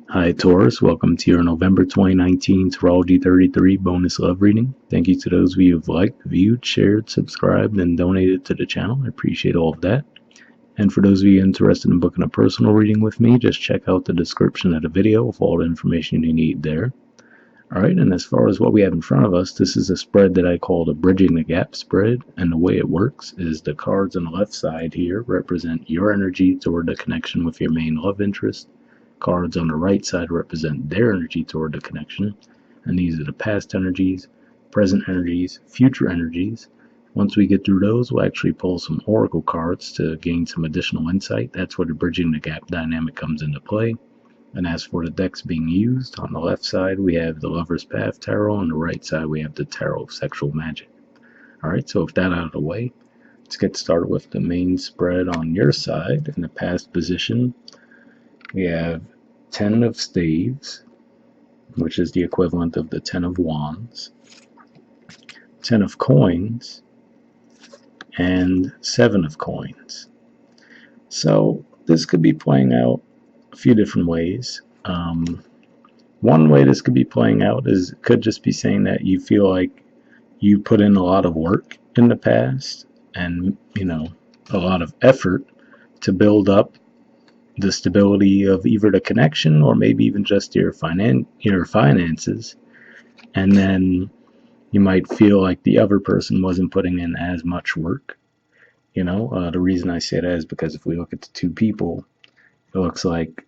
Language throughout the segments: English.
Hi Taurus, welcome to your November 2019 Astrology 33 bonus love reading. Thank you to those of you who've liked, viewed, shared, subscribed, and donated to the channel. I appreciate all of that. And for those of you interested in booking a personal reading with me, just check out the description of the video with all the information you need there. Alright, and as far as what we have in front of us, this is a spread that I call the Bridging the Gap spread, and the way it works is the cards on the left side here represent your energy toward the connection with your main love interest. Cards on the right side represent their energy toward the connection, and these are the past energies, present energies, future energies. Once we get through those, we'll actually pull some oracle cards to gain some additional insight. That's where the Bridging the Gap dynamic comes into play. And as for the decks being used, on the left side we have the Lover's Path Tarot, on the right side we have the Tarot of Sexual Magic. Alright, so with that out of the way, let's get started with the main spread on your side. In the past position, we have 10 of Staves, which is the equivalent of the 10 of Wands, 10 of Coins, and 7 of Coins. So this could be playing out a few different ways. One way this could be playing out is it could just be saying that you feel like you put in a lot of work in the past and, a lot of effort to build up the stability of either the connection or maybe even just your finances, and then you might feel like the other person wasn't putting in as much work. The reason I say that is because if we look at the two people, it looks like,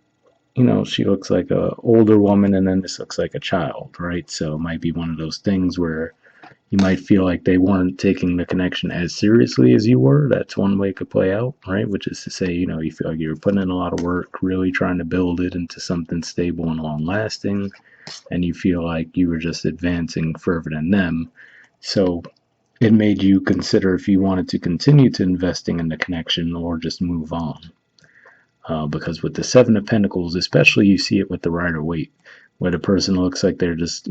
she looks like a older woman and then this looks like a child, right? So it might be one of those things where you might feel like they weren't taking the connection as seriously as you were. That's one way it could play out, right? Which is to say, you feel like you were putting in a lot of work, really trying to build it into something stable and long lasting, and you feel like you were just advancing further than them. So it made you consider if you wanted to continue to investing in the connection or just move on. Because with the Seven of Pentacles, especially, you see it with the Rider-Waite, where the person looks like they're just,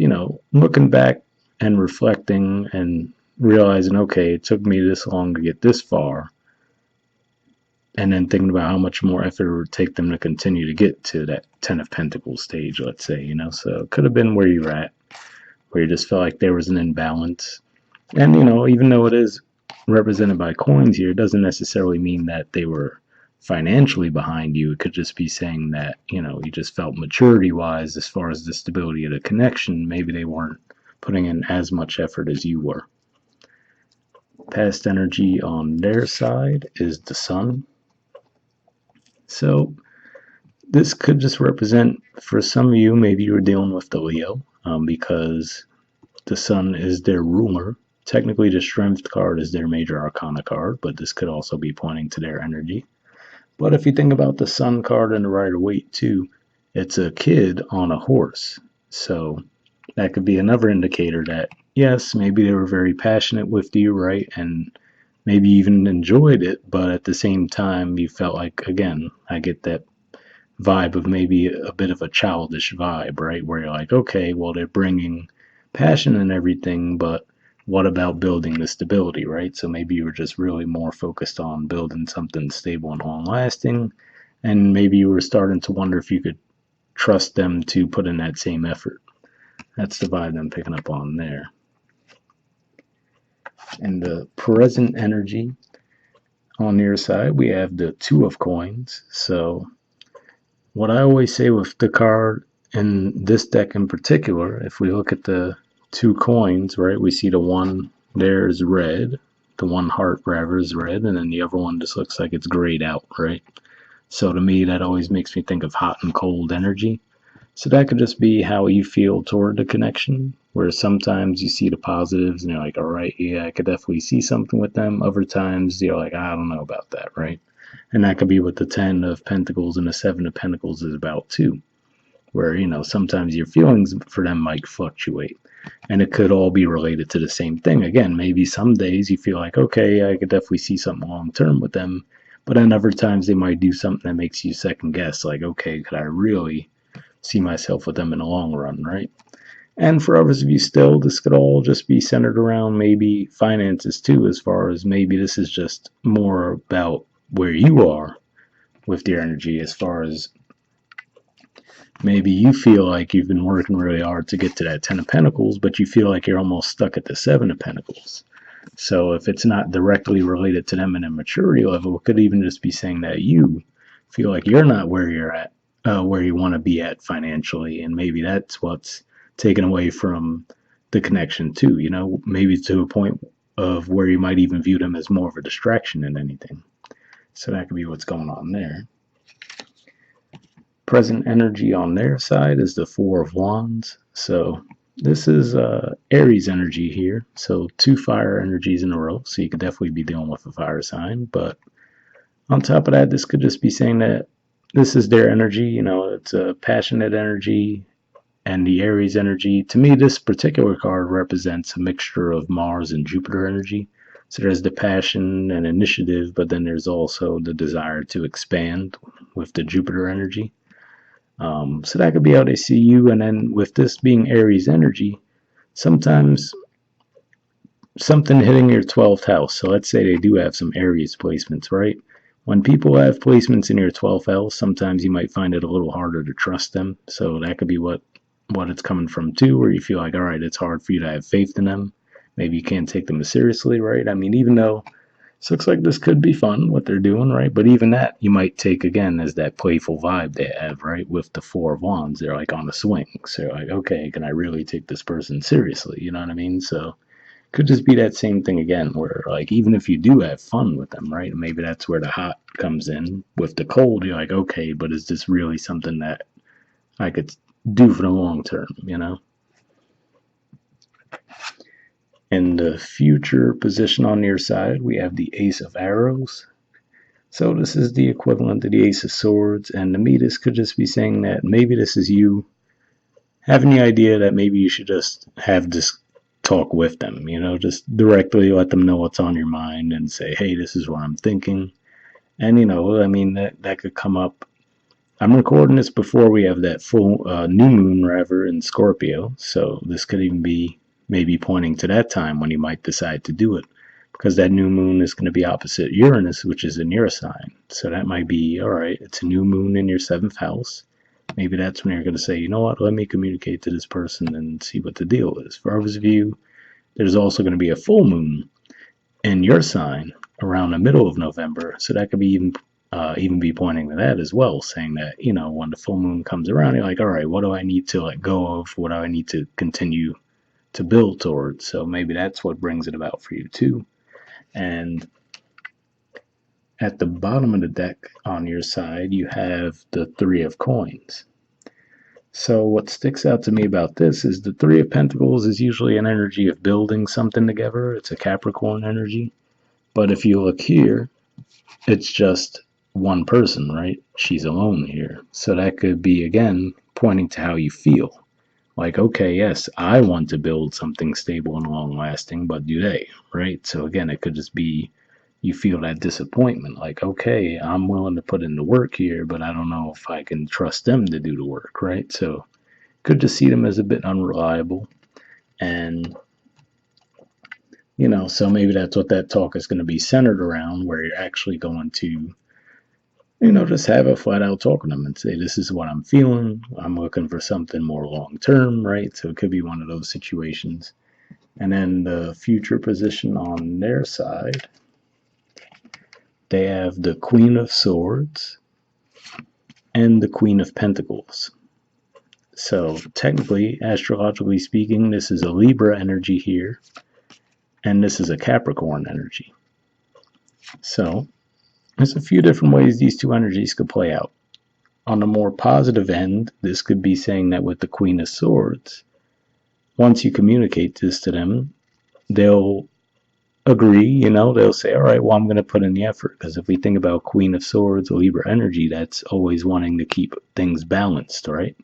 looking back and reflecting and realizing, okay, it took me this long to get this far, and then thinking about how much more effort it would take them to continue to get to that 10 of Pentacles stage, let's say, so it could have been where you're at, where you just felt like there was an imbalance. And, even though it is represented by coins here, it doesn't necessarily mean that they were financially behind you. It could just be saying that, you just felt maturity-wise, as far as the stability of the connection, maybe they weren't putting in as much effort as you were. Past energy on their side is the Sun. So this could just represent, for some of you, maybe you were dealing with the Leo, because the Sun is their ruler. Technically, the Strength card is their major arcana card, but this could also be pointing to their energy. But if you think about the Sun card and the Rider-Waite too, it's a kid on a horse. So that could be another indicator that, yes, maybe they were very passionate with you, right? And maybe even enjoyed it, but at the same time, you felt like, again, I get that vibe of maybe a bit of a childish vibe, right? Where you're like, okay, well, they're bringing passion and everything, but what about building the stability, right? So maybe you were just really more focused on building something stable and long lasting, and maybe you were starting to wonder if you could trust them to put in that same effort. That's the vibe I'm picking up on there. And the present energy on your side, we have the Two of Coins. So what I always say with the card in this deck in particular, if we look at the two coins, right, we see the one there is red, the one heart rather is red, and then the other one just looks like it's grayed out, right? So to me, that always makes me think of hot and cold energy. So that could just be how you feel toward the connection, where sometimes you see the positives and you're like, all right, yeah, I could definitely see something with them. Other times you're like, I don't know about that, right? And that could be what the 10 of Pentacles and the 7 of Pentacles is about too, where, sometimes your feelings for them might fluctuate. And it could all be related to the same thing. Again, maybe some days you feel like, okay, I could definitely see something long term with them. But then other times they might do something that makes you second guess, like, okay, could I really see myself with them in the long run, right? And for others of you still, this could all just be centered around maybe finances too, as far as maybe this is just more about where you are with your energy, as far as Maybe you feel like you've been working really hard to get to that Ten of Pentacles, but you feel like you're almost stuck at the Seven of Pentacles. So if it's not directly related to them in a maturity level, it could even just be saying that you feel like you're not where you're at, where you want to be at financially, and maybe that's what's taken away from the connection too. Maybe to a point of where you might even view them as more of a distraction than anything. So that could be what's going on there. Present energy on their side is the Four of Wands. So this is Aries energy here. So 2 fire energies in a row. So you could definitely be dealing with a fire sign. But on top of that, this could just be saying that this is their energy. It's a passionate energy. And the Aries energy, to me, this particular card represents a mixture of Mars and Jupiter energy. So there's the passion and initiative, but then there's also the desire to expand with the Jupiter energy. So that could be how they see you. And then with this being Aries energy, sometimes something hitting your 12th house. So let's say they do have some Aries placements, right? When people have placements in your 12th house, sometimes you might find it a little harder to trust them. So that could be what it's coming from too, where you feel like, all right, it's hard for you to have faith in them. Maybe you can't take them seriously, right? I mean, even though it looks like this could be fun, what they're doing, right? But even that, you might take again as that playful vibe they have, right? With the Four of Wands, they're like on a swing. So you're like, okay, can I really take this person seriously? You know what I mean? So could just be that same thing again, where like even if you do have fun with them, right? Maybe that's where the hot comes in. With the cold, you're like, okay, but is this really something that I could do for the long term? In the future position on your side, we have the Ace of Arrows. So this is the equivalent to the Ace of Swords, and to me this could just be saying that maybe this is you having the idea that maybe you should just have this talk with them, just directly let them know what's on your mind and say, hey, this is what I'm thinking. And, I mean, that could come up. I'm recording this before we have that full new moon, rather, in Scorpio. So this could even be maybe pointing to that time when you might decide to do it. Because that new moon is going to be opposite Uranus, which is in your sign. So that might be, all right, it's a new moon in your 7th house. Maybe that's when you're going to say, you know what, let me communicate to this person and see what the deal is. For others of you, there's also going to be a full moon in your sign around the middle of November. So that could be even be pointing to that as well, saying that, when the full moon comes around, you're like, all right, what do I need to let go of? What do I need to continue to build towards? So maybe that's what brings it about for you too. And at the bottom of the deck on your side, you have the Three of Coins. So what sticks out to me about this is the Three of Pentacles is usually an energy of building something together. It's a Capricorn energy. But if you look here, it's just one person, right? She's alone here. So that could be, again, pointing to how you feel. Like, okay, yes, I want to build something stable and long lasting, but do they, right? So again, it could just be you feel that disappointment. Like, okay, I'm willing to put in the work here, but I don't know if I can trust them to do the work, right? So could just see them as a bit unreliable. And, so maybe that's what that talk is going to be centered around, where you're actually going to just have a flat out talk with them and say, this is what I'm feeling. I'm looking for something more long term, right? So it could be one of those situations. And then the future position on their side, they have the Queen of Swords and the Queen of Pentacles. So technically, astrologically speaking, this is a Libra energy here, and this is a Capricorn energy. So there's a few different ways these two energies could play out. On the more positive end, this could be saying that with the Queen of Swords, once you communicate this to them, they'll agree, they'll say, all right, well, I'm going to put in the effort. Because if we think about Queen of Swords, Libra energy, that's always wanting to keep things balanced, right?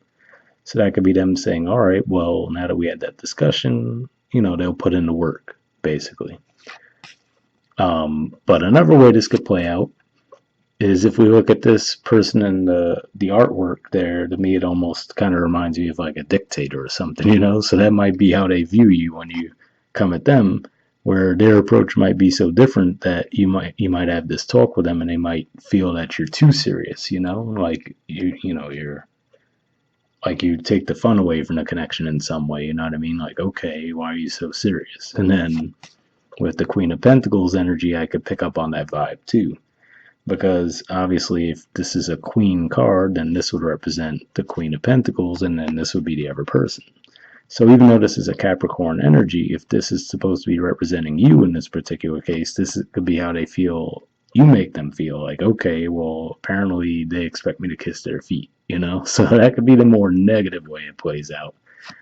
So that could be them saying, all right, well, now that we had that discussion, they'll put in the work, basically. But another way this could play out is if we look at this person in the artwork there, to me it almost kind of reminds me of like a dictator or something, so that might be how they view you when you come at them, where their approach might be so different that you might have this talk with them and they might feel that you're too serious, like you're like you take the fun away from the connection in some way, you know what I mean? Like, okay, why are you so serious? And then with the Queen of Pentacles energy, I could pick up on that vibe too. Because obviously, if this is a Queen card, then this would represent the Queen of Pentacles, and then this would be the other person. So even though this is a Capricorn energy, if this is supposed to be representing you in this particular case, this could be how they feel. You make them feel like, okay, well, apparently they expect me to kiss their feet, you know? So that could be the more negative way it plays out,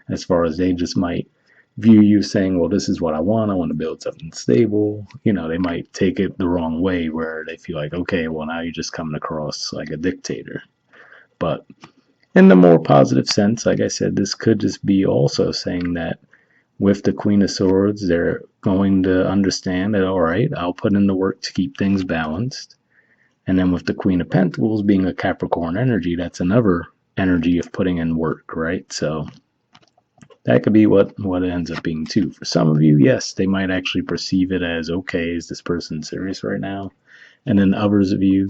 as far as they just might view you saying, well, this is what I want to build something stable. You know, they might take it the wrong way where they feel like, okay, well, now you're just coming across like a dictator. But in the more positive sense, like I said, this could just be also saying that with the Queen of Swords, they're going to understand that, all right, I'll put in the work to keep things balanced. And then with the Queen of Pentacles being a Capricorn energy, that's another energy of putting in work, right? So that could be what it ends up being too. For some of you, yes, they might actually perceive it as, okay, is this person serious right now? And then others of you,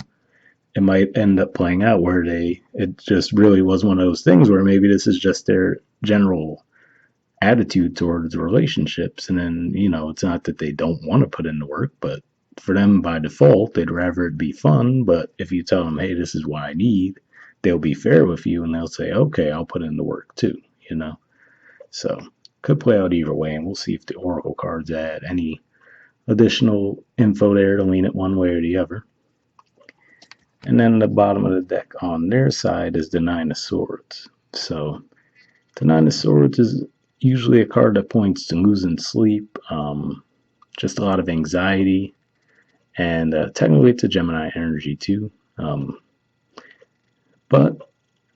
it might end up playing out where it just really was one of those things where maybe this is just their general attitude towards relationships. And then, you know, it's not that they don't want to put in the work, but for them by default, they'd rather it be fun. But if you tell them, hey, this is what I need, they'll be fair with you and they'll say, okay, I'll put in the work too, you know? So could play out either way, and we'll see if the Oracle cards add any additional info there to lean it one way or the other. And then the bottom of the deck on their side is the Nine of Swords. So the Nine of Swords is usually a card that points to losing sleep, just a lot of anxiety, and technically it's a Gemini energy too. But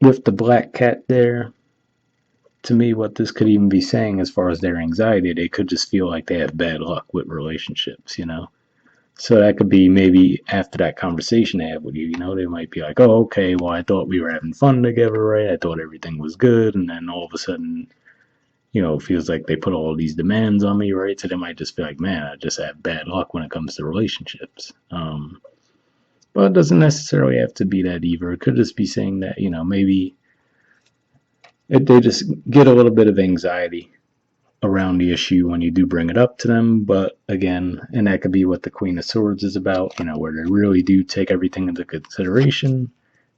with the black cat there, to me, what this could even be saying as far as their anxiety, they could just feel like they have bad luck with relationships, you know? So that could be maybe after that conversation they have with you, you know, they might be like, oh, okay, well, I thought we were having fun together, right? I thought everything was good. And then all of a sudden, you know, it feels like they put all these demands on me, right? So they might just be like, man, I just have bad luck when it comes to relationships. But it doesn't necessarily have to be that either. It could just be saying that, you know, maybe they just get a little bit of anxiety around the issue when you do bring it up to them. But again, and that could be what the Queen of Swords is about, you know, where they really do take everything into consideration.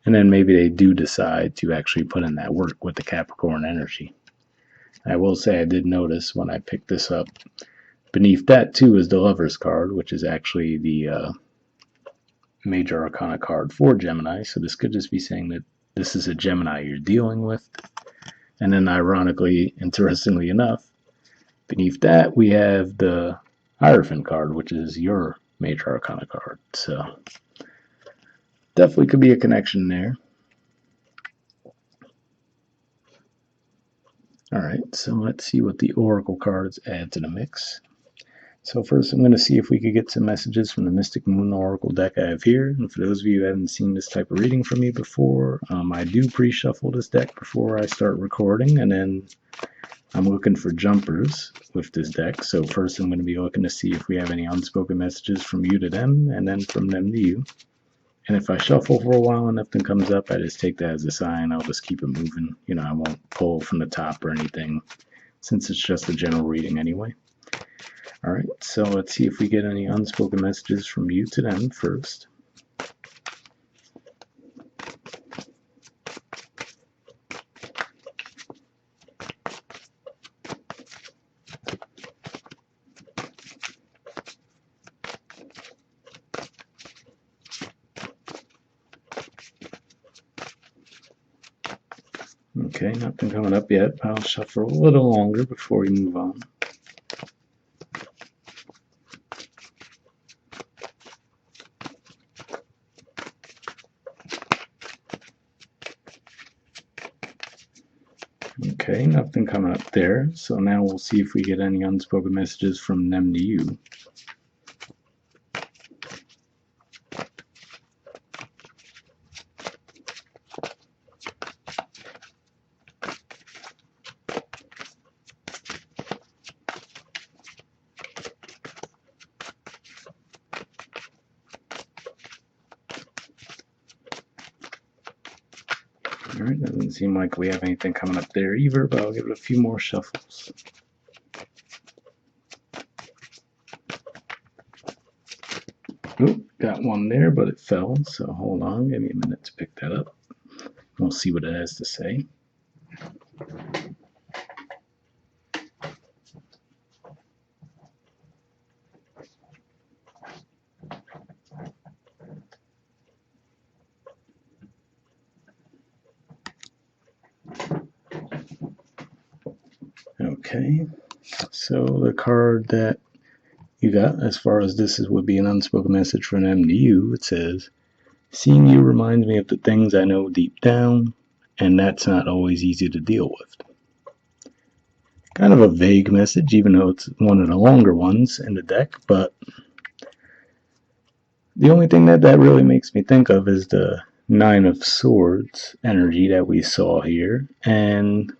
And then maybe they do decide to actually put in that work with the Capricorn energy. I will say I did notice when I picked this up, beneath that too is the Lover's card, which is actually the Major Arcana card for Gemini. So this could just be saying that this is a Gemini you're dealing with. And then ironically, interestingly enough, beneath that we have the Hierophant card, which is your Major Arcana card. So definitely could be a connection there. All right, so let's see what the Oracle cards add to the mix. So first I'm going to see if we could get some messages from the Mystic Moon Oracle deck I have here. And for those of you who haven't seen this type of reading from me before, I do pre-shuffle this deck before I start recording, and then I'm looking for jumpers with this deck. So first I'm going to be looking to see if we have any unspoken messages from you to them, and then from them to you. And if I shuffle for a while and nothing comes up, I just take that as a sign. I'll just keep it moving. You know, I won't pull from the top or anything, since it's just a general reading anyway. All right, so let's see if we get any unspoken messages from you to them first. Okay, nothing coming up yet. I'll shuffle a little longer before we move on. Okay, nothing coming up there. So now we'll see if we get any unspoken messages from them to you. Alright, doesn't seem like we have anything coming up there either, but I'll give it a few more shuffles. Oop, got one there, but it fell, so hold on, give me a minute to pick that up. We'll see what it has to say. Okay, so the card that you got, as far as this would be an unspoken message from them to you, it says, seeing you reminds me of the things I know deep down, and that's not always easy to deal with. Kind of a vague message, even though it's one of the longer ones in the deck, but the only thing that really makes me think of is the Nine of Swords energy that we saw here, and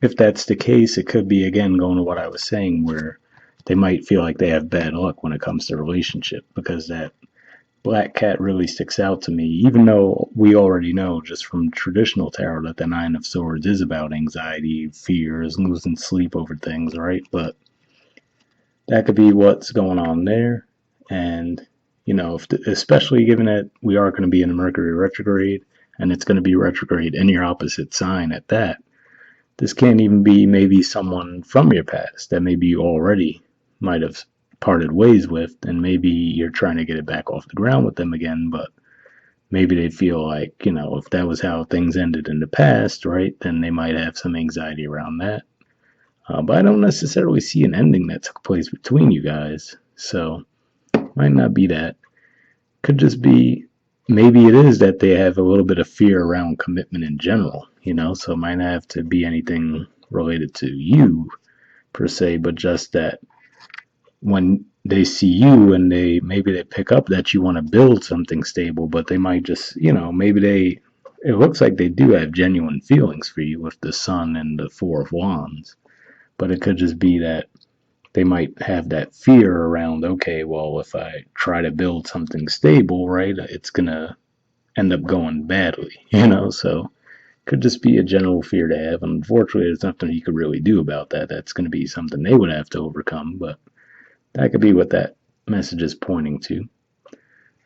if that's the case, it could be, again, going to what I was saying, where they might feel like they have bad luck when it comes to relationship, because that black cat really sticks out to me, even though we already know just from traditional tarot that the Nine of Swords is about anxiety, fears, losing sleep over things, right? But that could be what's going on there. And, you know, especially given that we are going to be in a Mercury retrograde, and it's going to be retrograde in your opposite sign at that, this can't even be maybe someone from your past that maybe you already might have parted ways with, and maybe you're trying to get it back off the ground with them again, but maybe they feel like, you know, if that was how things ended in the past, right, then they might have some anxiety around that. But I don't necessarily see an ending that took place between you guys, so might not be that. Could just be, maybe it is that they have a little bit of fear around commitment in general, you know, so it might not have to be anything related to you per se, but just that when they see you and maybe they pick up that you want to build something stable, but they might just, you know, maybe it looks like they do have genuine feelings for you with the Sun and the Four of Wands, but it could just be that they might have that fear around, okay, well, if I try to build something stable, right, it's gonna end up going badly, you know, so could just be a general fear to have. Unfortunately, there's nothing you could really do about that. That's going to be something they would have to overcome, but that could be what that message is pointing to.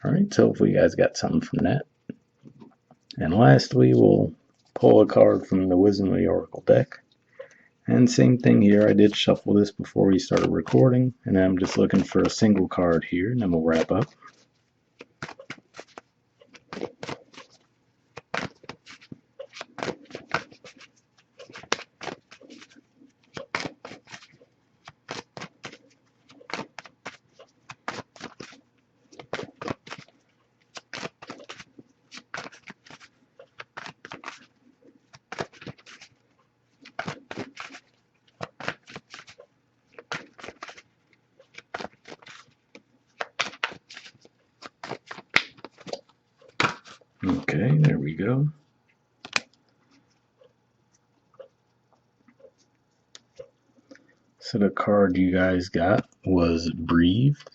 All right, so hopefully you guys got something from that. And lastly, we'll pull a card from the Wisdom of the Oracle deck. And same thing here, I did shuffle this before we started recording, and I'm just looking for a single card here, and then we'll wrap up. Okay, there we go. So the card you guys got was Breathed.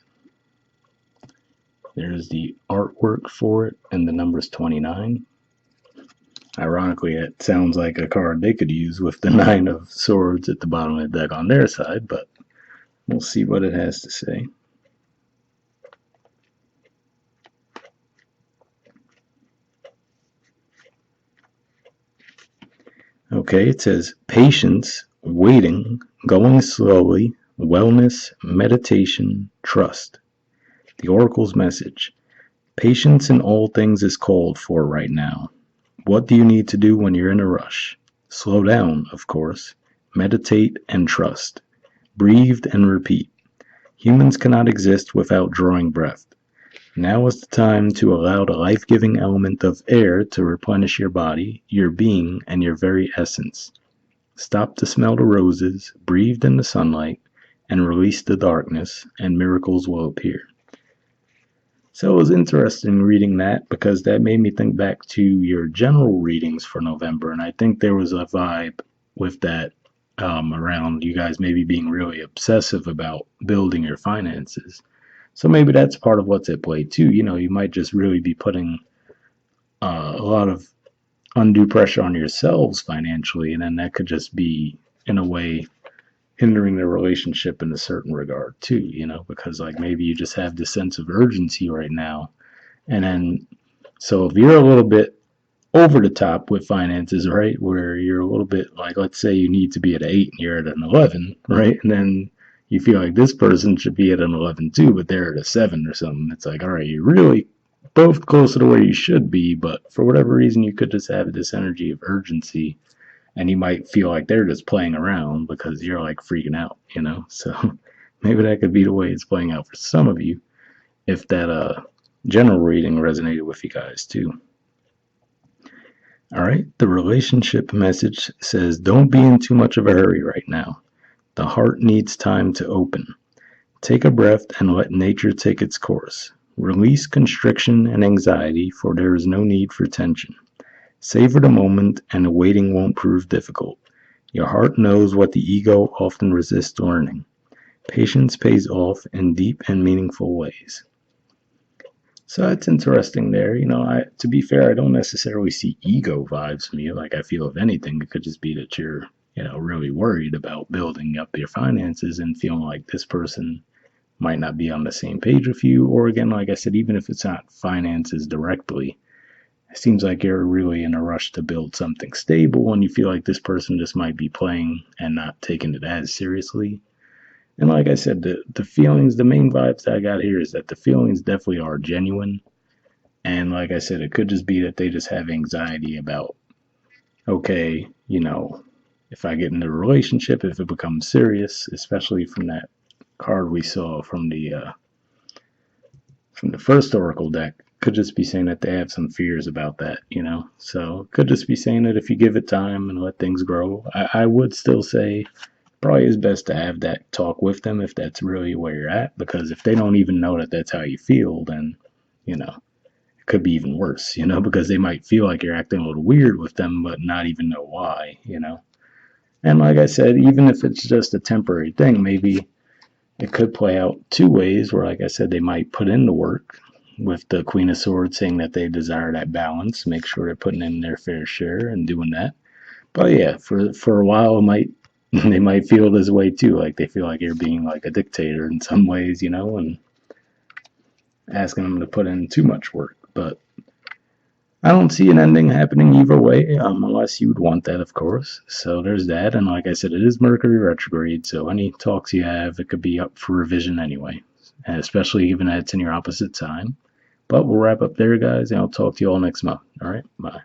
There's the artwork for it, and the number's 29. Ironically, it sounds like a card they could use with the Nine of Swords at the bottom of the deck on their side, but we'll see what it has to say. Okay, it says patience, waiting, going slowly, wellness, meditation, trust. The Oracle's message. Patience in all things is called for right now. What do you need to do when you're in a rush? Slow down, of course. Meditate and trust. Breathe and repeat. Humans cannot exist without drawing breath. Now is the time to allow the life-giving element of air to replenish your body, your being, and your very essence. Stop to smell the roses, breathe in the sunlight, and release the darkness, and miracles will appear. So it was interesting reading that, because that made me think back to your general readings for November, and I think there was a vibe with that around you guys maybe being really obsessive about building your finances. So maybe that's part of what's at play too. You know, you might just really be putting a lot of undue pressure on yourselves financially, and then that could just be, in a way, hindering the relationship in a certain regard too, because like maybe you just have this sense of urgency right now. And then, so if you're a little bit over the top with finances, right, where you're a little bit like, let's say you need to be at an 8 and you're at an 11, right, and then you feel like this person should be at an 11 too, but they're at a 7 or something. It's like, all right, you're really both closer to where you should be, but for whatever reason, you could just have this energy of urgency, and you might feel like they're just playing around because you're like freaking out. So maybe that could be the way it's playing out for some of you, if that general reading resonated with you guys too. All right, the relationship message says, don't be in too much of a hurry right now. The heart needs time to open. Take a breath and let nature take its course. Release constriction and anxiety, for there is no need for tension. Savor the moment, and the waiting won't prove difficult. Your heart knows what the ego often resists learning. Patience pays off in deep and meaningful ways. So that's interesting there. To be fair, I don't necessarily see ego vibes from you. Like, I feel if anything, it could just be that you're, really worried about building up your finances and feeling like this person might not be on the same page with you. Or again, like I said, even if it's not finances directly, it seems like you're really in a rush to build something stable, and you feel like this person just might be playing and not taking it as seriously. And like I said, the feelings, the main vibes that I got here is that the feelings definitely are genuine. And like I said, it could just be that they just have anxiety about, okay, if I get into a relationship, if it becomes serious, especially from that card we saw from the first oracle deck, could just be saying that they have some fears about that. So could just be saying that if you give it time and let things grow, I would still say probably is best to have that talk with them if that's really where you're at, because if they don't even know that that's how you feel, then it could be even worse, because they might feel like you're acting a little weird with them but not even know why. And like I said, even if it's just a temporary thing, maybe it could play out two ways where, like I said, they might put in the work with the Queen of Swords saying that they desire that balance, make sure they're putting in their fair share and doing that. But yeah, for a while, they might feel this way too, like they feel like you're being like a dictator in some ways, and asking them to put in too much work. But I don't see an ending happening either way, unless you would want that, of course. So there's that, and like I said, it is Mercury retrograde, so any talks you have, it could be up for revision anyway, and especially given that it's in your opposite sign. But we'll wrap up there, guys, and I'll talk to you all next month. All right, bye.